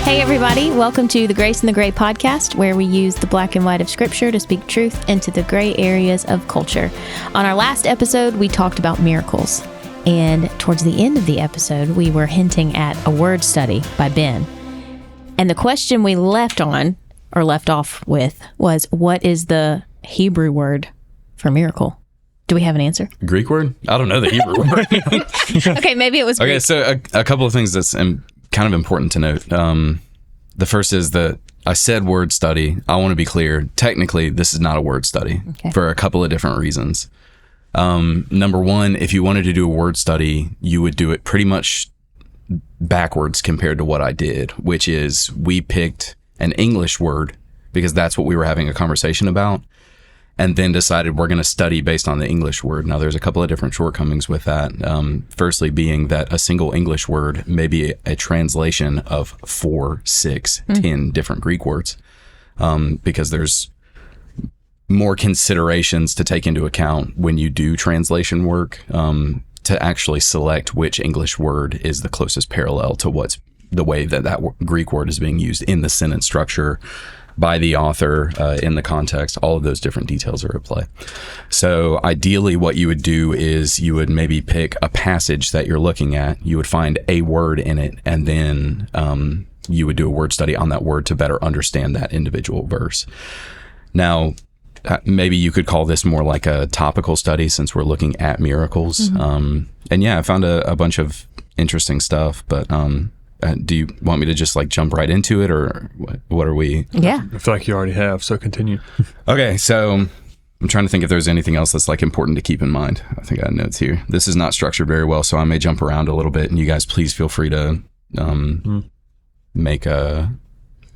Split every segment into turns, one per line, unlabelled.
Hey everybody, welcome to the Grace in the Gray podcast, where we use the black and white of Scripture to speak truth into the gray areas of culture. On our last episode, we talked about miracles, and towards the end of the episode, we were hinting at a word study by Ben. And the question we left off with was, what is the Hebrew word for miracle? Do we have an answer?
Greek word? I don't know the Hebrew word.
Okay, maybe it was Greek.
Okay, so a couple of things that's kind of important to note. The first is that I said word study. I want to be clear. Technically, this is not a word study for a couple of different reasons. Number one, if you wanted to do a word study, you would do it pretty much backwards compared to what I did, which is we picked an English word because that's what we were having a conversation about, and then decided we're going to study based on the English word. Now, there's a couple of different shortcomings with that. Firstly, being that a single English word may be a translation of 4, 6, 10 different Greek words, because there's more considerations to take into account when you do translation work, to actually select which English word is the closest parallel to what's the way that Greek word is being used in the sentence structure by the author, in the context. All of those different details are at play. So ideally what you would do is you would maybe pick a passage that you're looking at, you would find a word in it, and then you would do a word study on that word to better understand that individual verse. Now, maybe you could call this more like a topical study since we're looking at miracles. And yeah, I found a bunch of interesting stuff, but do you want me to just like jump right into it, or what are we?
Yeah.
I feel like you already have, so continue.
Okay, so I'm trying to think if there's anything else that's like important to keep in mind. I think I have notes here. This is not structured very well, so I may jump around a little bit, and you guys please feel free to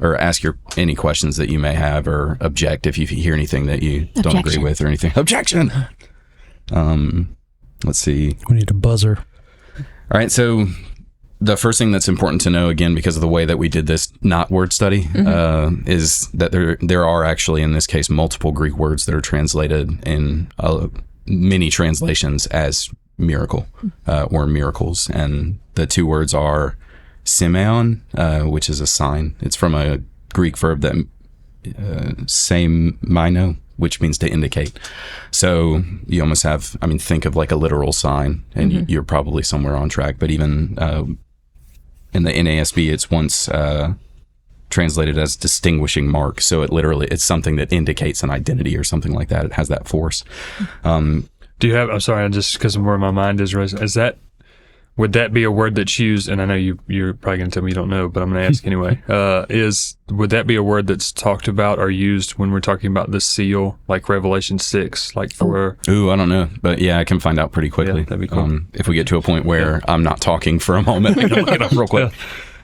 or ask any questions that you may have, or object if you hear anything that you don't agree with or anything. Objection! Let's see.
We need a buzzer.
All right, so the first thing that's important to know, again, because of the way that we did this not word study, is that there are actually, in this case, multiple Greek words that are translated in many translations as miracle or miracles. And the two words are semeion, which is a sign. It's from a Greek verb that semeion, which means to indicate. So you almost have, think of like a literal sign, and you're probably somewhere on track. But even in the NASB, it's once translated as distinguishing mark. So it's something that indicates an identity or something like that. It has that force.
Do you have, I'm sorry, just because of where my mind is would that be a word that's used, and I know you're probably going to tell me you don't know, but I'm going to ask anyway, would that be a word that's talked about or used when we're talking about the seal, like Revelation 6, like for...
Ooh, I don't know, but yeah, I can find out pretty quickly.
Yeah, that'd be cool.
If we get to a point where I'm not talking for a moment, I can look it up real quick.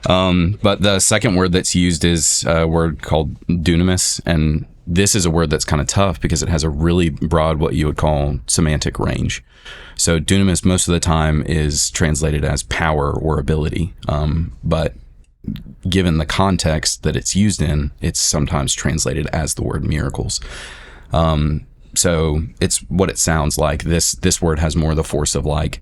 But the second word that's used is a word called dynamis, and this is a word that's kind of tough because it has a really broad, what you would call semantic range. So dynamis most of the time is translated as power or ability, but given the context that it's used in, it's sometimes translated as the word miracles. So it's what it sounds like. This word has more of the force of like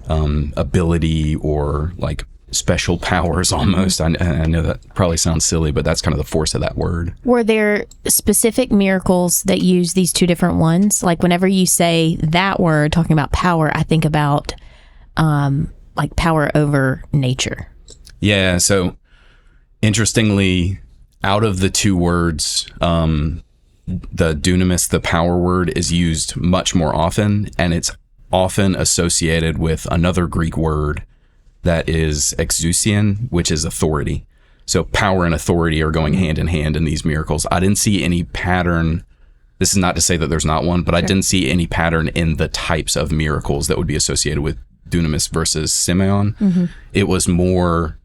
ability or like special powers almost. I know that probably sounds silly, but that's kind of the force of that word.
Were there specific miracles that use these two different ones? Like whenever you say that word, talking about power, I think about like power over nature.
Yeah, so interestingly, out of the two words, the dynamis, the power word, is used much more often, and it's often associated with another Greek word that is exousian, which is authority. So power and authority are going hand in hand in these miracles. I didn't see any pattern. This is not to say that there's not one, but I didn't see any pattern in the types of miracles that would be associated with dynamis versus semeion. It was more,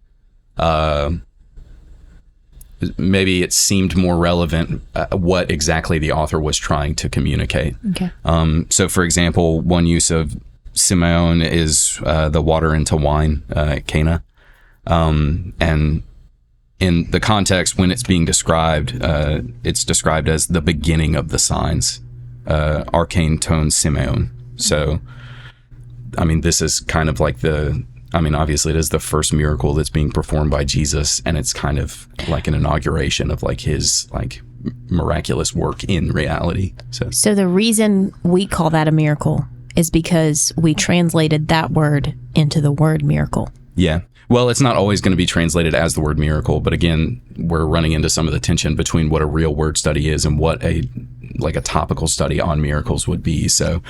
maybe it seemed more relevant what exactly the author was trying to communicate.
Okay.
So for example, one use of semeion is the water into wine at Cana. And in the context, when it's being described, it's described as the beginning of the signs, arcane tone semeion. So, this is kind of like I mean, obviously it is the first miracle that's being performed by Jesus, and it's kind of like an inauguration of like his like miraculous work in reality. So
the reason we call that a miracle is because we translated that word into the word miracle.
Yeah. Well, it's not always going to be translated as the word miracle, but again, we're running into some of the tension between what a real word study is and what a topical study on miracles would be. So,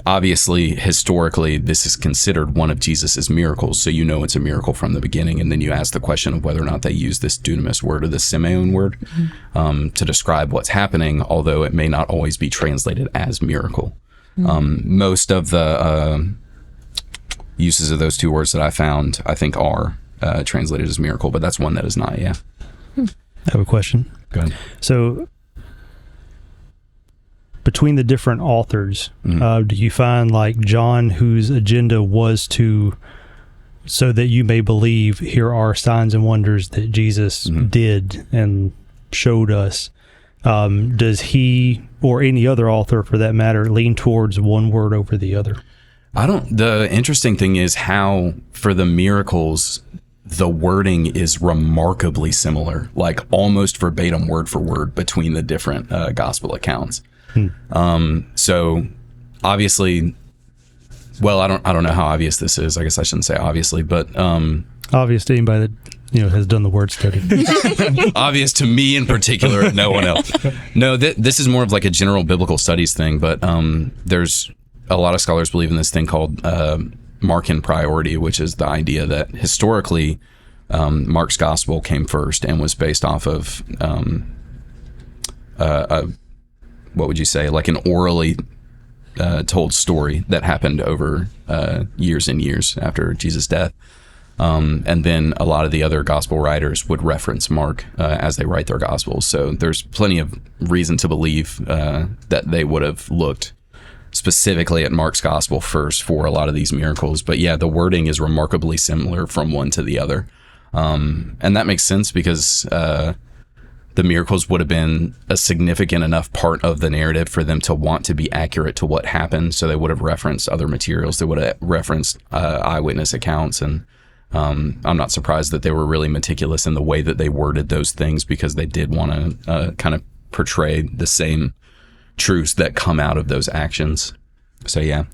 obviously, historically, this is considered one of Jesus's miracles. So you know it's a miracle from the beginning. And then you ask the question of whether or not they use this dynamis word or the semeion word to describe what's happening, although it may not always be translated as miracle. Most of the uses of those two words that I found, I think, are translated as miracle, but that's one that is not, yeah.
I have a question.
Go ahead.
So, between the different authors, do you find like John, whose agenda was so that you may believe, here are signs and wonders that Jesus did and showed us, does he, or any other author for that matter, lean towards one word over the other?
The interesting thing is how, for the miracles, the wording is remarkably similar, like almost verbatim word for word between the different gospel accounts. So obviously, well, I don't know how obvious this is. I guess I shouldn't say obviously, but
obvious to anybody that has done the word study.
Obvious to me in particular, no one else. No, this is more of like a general biblical studies thing, but there's a lot of scholars believe in this thing called Markan Priority, which is the idea that historically Mark's gospel came first and was based off of what would you say, like an orally told story that happened over years and years after Jesus' death. And then a lot of the other gospel writers would reference Mark as they write their gospels. So there's plenty of reason to believe that they would have looked specifically at Mark's gospel first for a lot of these miracles. But yeah, the wording is remarkably similar from one to the other. And that makes sense because the miracles would have been a significant enough part of the narrative for them to want to be accurate to what happened. So they would have referenced other materials. They would have referenced eyewitness accounts. And I'm not surprised that they were really meticulous in the way that they worded those things, because they did want to kind of portray the same truths that come out of those actions. So yeah,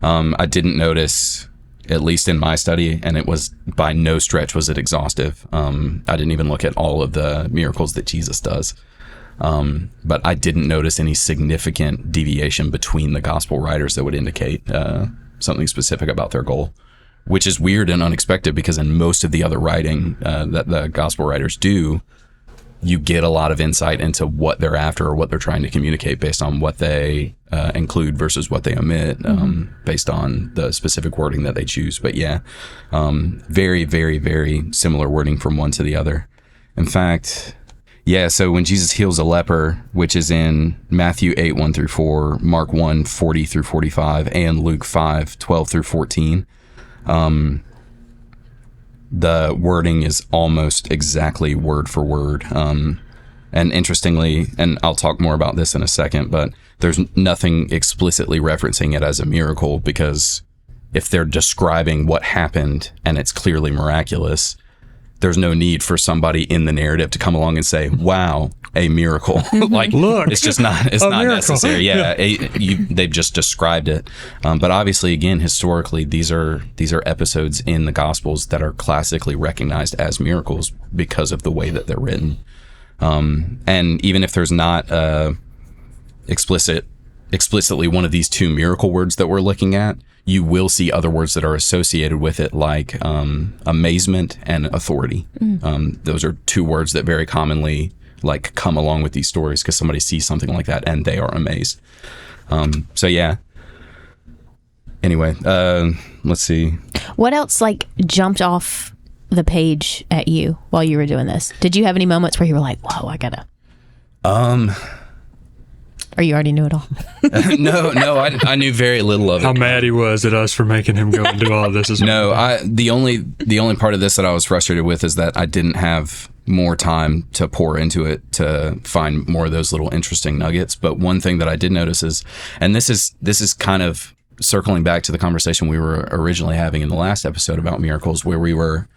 I didn't notice, at least in my study, and it was by no stretch was it exhaustive. I didn't even look at all of the miracles that Jesus does. But I didn't notice any significant deviation between the gospel writers that would indicate something specific about their goal, which is weird and unexpected, because in most of the other writing that the gospel writers do, you get a lot of insight into what they're after or what they're trying to communicate based on what they include versus what they omit, based on the specific wording that they choose. But yeah, very, very, very similar wording from one to the other. In fact, yeah, so when Jesus heals a leper, which is in Matthew 8, 1 through 4, Mark 1, 40 through 45, and Luke 5, 12 through 14, the wording is almost exactly word for word. And interestingly, and I'll talk more about this in a second, but there's nothing explicitly referencing it as a miracle, because if they're describing what happened and it's clearly miraculous, there's no need for somebody in the narrative to come along and say, wow, a miracle. Like, look, it's just not, it's not necessary. Yeah. They've just described it. But obviously, again, historically, these are episodes in the Gospels that are classically recognized as miracles because of the way that they're written. And even if there's not explicitly one of these two miracle words that we're looking at, you will see other words that are associated with it, like amazement and authority. Those are two words that very commonly like come along with these stories, because somebody sees something like that and they are amazed. So yeah. Anyway, let's see. What
else like jumped off the page at you while you were doing this? Did you have any moments where you were like, whoa, I gotta... Or you already knew it all?
No, I knew very little of it.
How mad he was at us for making him go and do all of this.
The only part of this that I was frustrated with is that I didn't have more time to pour into it to find more of those little interesting nuggets. But one thing that I did notice is, and this is kind of circling back to the conversation we were originally having in the last episode about miracles, where we were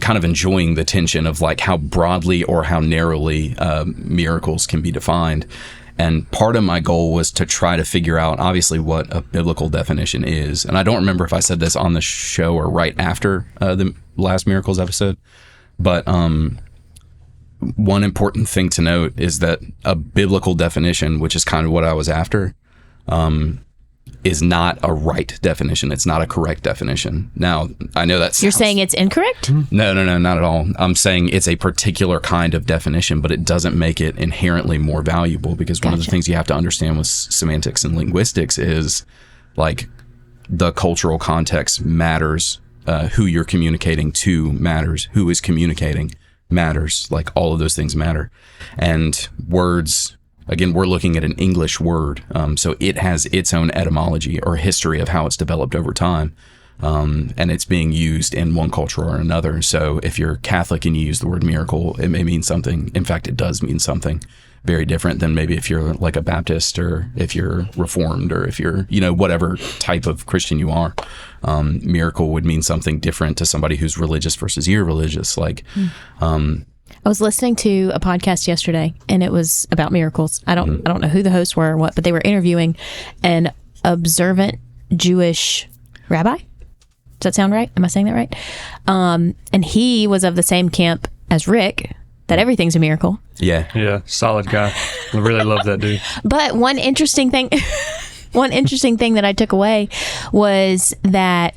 kind of enjoying the tension of like how broadly or how narrowly miracles can be defined. And part of my goal was to try to figure out, obviously, what a biblical definition is. And I don't remember if I said this on the show or right after the last miracles episode. But one important thing to note is that a biblical definition, which is kind of what I was after, is not a right definition. It's not a correct definition. Now, I know that's...
You're saying it's incorrect?
No, not at all. I'm saying it's a particular kind of definition, but it doesn't make it inherently more valuable, because one of the things you have to understand with semantics and linguistics is like the cultural context matters, who you're communicating to matters, who is communicating matters, like all of those things matter. And words... Again, we're looking at an English word, so it has its own etymology or history of how it's developed over time, and it's being used in one culture or another. So if you're Catholic and you use the word miracle, it may mean something. In fact, it does mean something very different than maybe if you're like a Baptist, or if you're Reformed, or if you're, whatever type of Christian you are. Miracle would mean something different to somebody who's religious versus irreligious.
I was listening to a podcast yesterday, and it was about miracles. I don't know who the hosts were or what, but they were interviewing an observant Jewish rabbi. Does that sound right? Am I saying that right? And he was of the same camp as Rick, that everything's a miracle.
Yeah, solid guy. I really love that dude.
But one interesting thing that I took away was that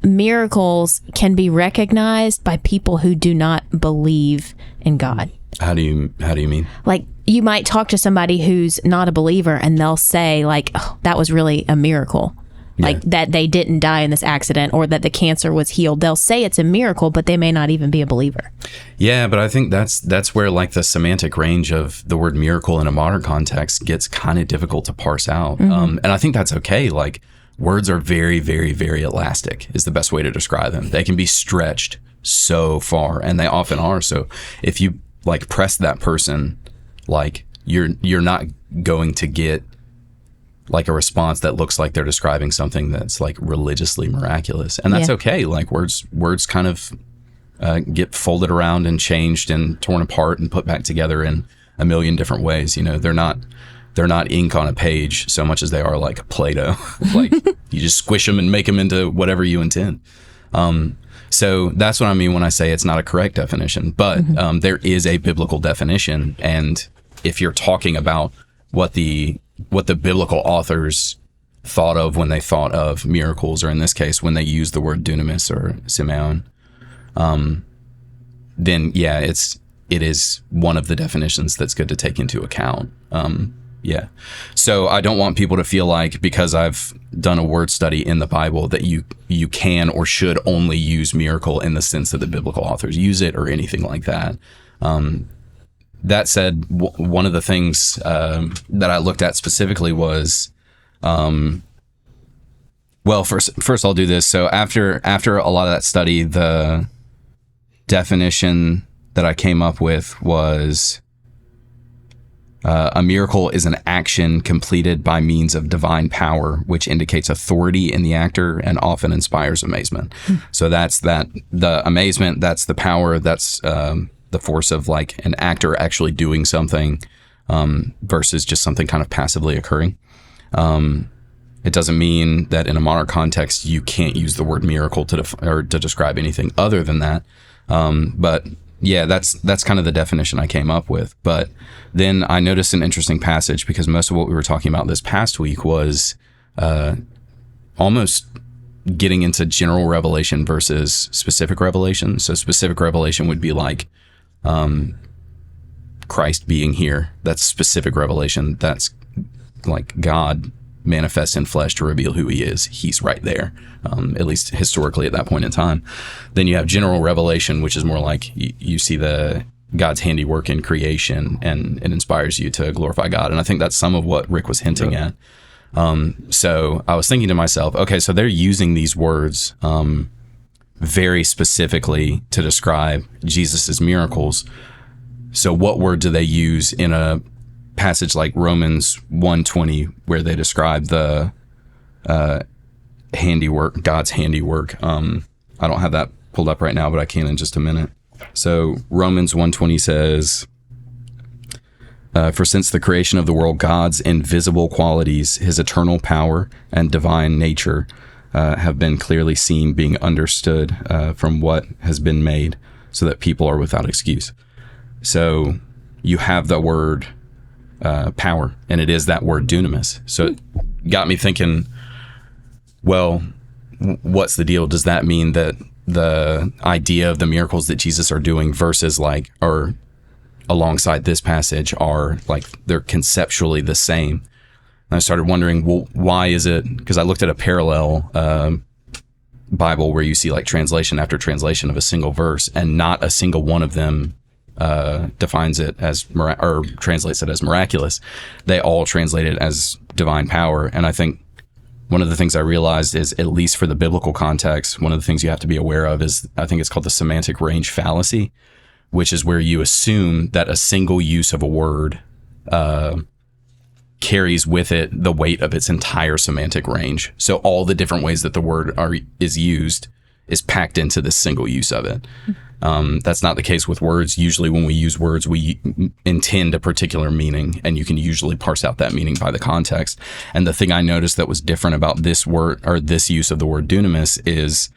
miracles can be recognized by people who do not believe in God.
How do you mean?
Like, you might talk to somebody who's not a believer, and they'll say like, oh, that was really a miracle. Yeah. Like that they didn't die in this accident, or that the cancer was healed. They'll say it's a miracle, but they may not even be a believer.
Yeah, but I think that's where like the semantic range of the word miracle in a modern context gets kind of difficult to parse out. And I think that's okay. Like, words are very, very, very elastic is the best way to describe them. They can be stretched so far, and they often are. So if you like press that person, like you're not going to get like a response that looks like they're describing something that's like religiously miraculous. And that's okay. Like words kind of get folded around and changed and torn apart and put back together in a million different ways. They're not ink on a page so much as they are like Play-Doh. Like you just squish them and make them into whatever you intend. So that's what I mean when I say it's not a correct definition, but there is a biblical definition. And if you're talking about what the biblical authors thought of when they thought of miracles, or in this case, when they used the word dynamis or semeion, then yeah, it is one of the definitions that's good to take into account. Yeah. So I don't want people to feel like because I've done a word study in the Bible that you can or should only use miracle in the sense that the biblical authors use it or anything like that. That said, one of the things that I looked at specifically was, well, first I'll do this. So after a lot of that study, the definition that I came up with was a miracle is an action completed by means of divine power, which indicates authority in the actor and often inspires amazement. So that's the amazement, that's the power, that's the force of like an actor actually doing something versus just something kind of passively occurring. It doesn't mean that in a modern context you can't use the word miracle to describe anything other than that. But yeah, that's kind of the definition I came up with. But then I noticed an interesting passage, because most of what we were talking about this past week was almost getting into general revelation versus specific revelation. So specific revelation would be like Christ being here. That's specific revelation. That's like God manifests in flesh to reveal who he is. He's right there, at least historically at that point in time. Then you have general revelation, which is more like you see God's handiwork in creation, and it inspires you to glorify God. And I think that's some of what Rick was hinting at. So I was thinking to myself, okay, so they're using these words very specifically to describe Jesus's miracles. So what word do they use in a passage like Romans 1:20, where they describe the handiwork, God's handiwork. I don't have that pulled up right now, but I can in just a minute. So Romans 1:20 says, for since the creation of the world, God's invisible qualities, his eternal power and divine nature have been clearly seen, being understood from what has been made, so that people are without excuse. So you have the word power, and it is that word dynamis. So it got me thinking, well, what's the deal? Does that mean that the idea of the miracles that Jesus are doing versus like, or alongside this passage are like, they're conceptually the same? And I started wondering, well, why is it? Because I looked at a parallel Bible where you see like translation after translation of a single verse, and not a single one of them defines it as or translates it as miraculous. They all translate it as divine power. And I think one of the things I realized is, at least for the biblical context, one of the things you have to be aware of is, I think it's called the Semantic Range Fallacy, which is where you assume that a single use of a word carries with it the weight of its entire semantic range. So all the different ways that the word is used is packed into this single use of it. That's not the case with words. Usually when we use words, we intend a particular meaning, and you can usually parse out that meaning by the context. And the thing I noticed that was different about this word, or this use of the word dynamis, is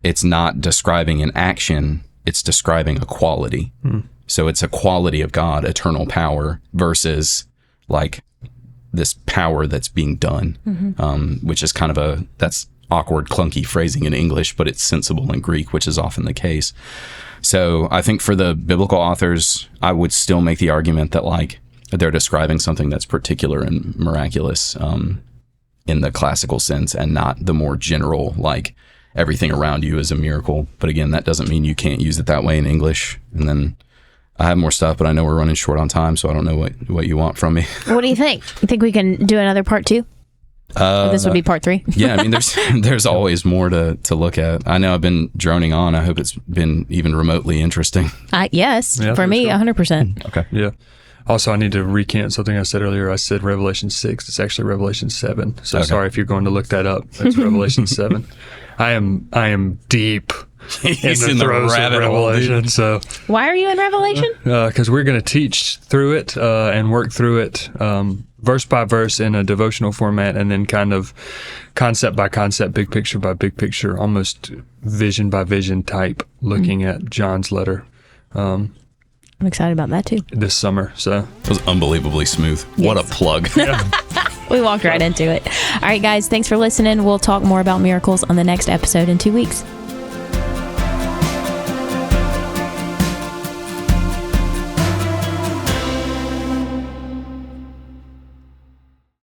it's not describing an action, it's describing a quality. So it's a quality of God, eternal power, versus like this power that's being done, which is kind of that's awkward, clunky phrasing in English, but it's sensible in Greek, which is often the case. So I think for the biblical authors, I would still make the argument that like they're describing something that's particular and miraculous in the classical sense, and not the more general, like everything around you is a miracle. But again, that doesn't mean you can't use it that way in English. And then I have more stuff, but I know we're running short on time, so I don't know what you want from me.
What do you think? You think we can do another part 2? Or this would be part 3.
Yeah, I mean, there's always more to look at. I know I've been droning on. I hope it's been even remotely interesting.
Yes,
Yeah,
for me,
sure.
100%.
Okay.
Yeah. Also, I need to recant something I said earlier. I said Revelation 6. It's actually Revelation 7. So
Okay.
sorry if you're going to look that up. It's Revelation 7. I am deep
He's
in the throes of
rabbit hole,
Revelation.
dude.
So
Why are you in Revelation?
because we're going to teach through it and work through it verse by verse in a devotional format, and then kind of concept by concept, big picture by big picture, almost vision by vision type, looking at John's letter
I'm excited about that too.
this summer. So
It was unbelievably smooth. What a plug.
We walked right into it. All right, guys, thanks for listening. We'll talk more about miracles on the next episode in 2 weeks.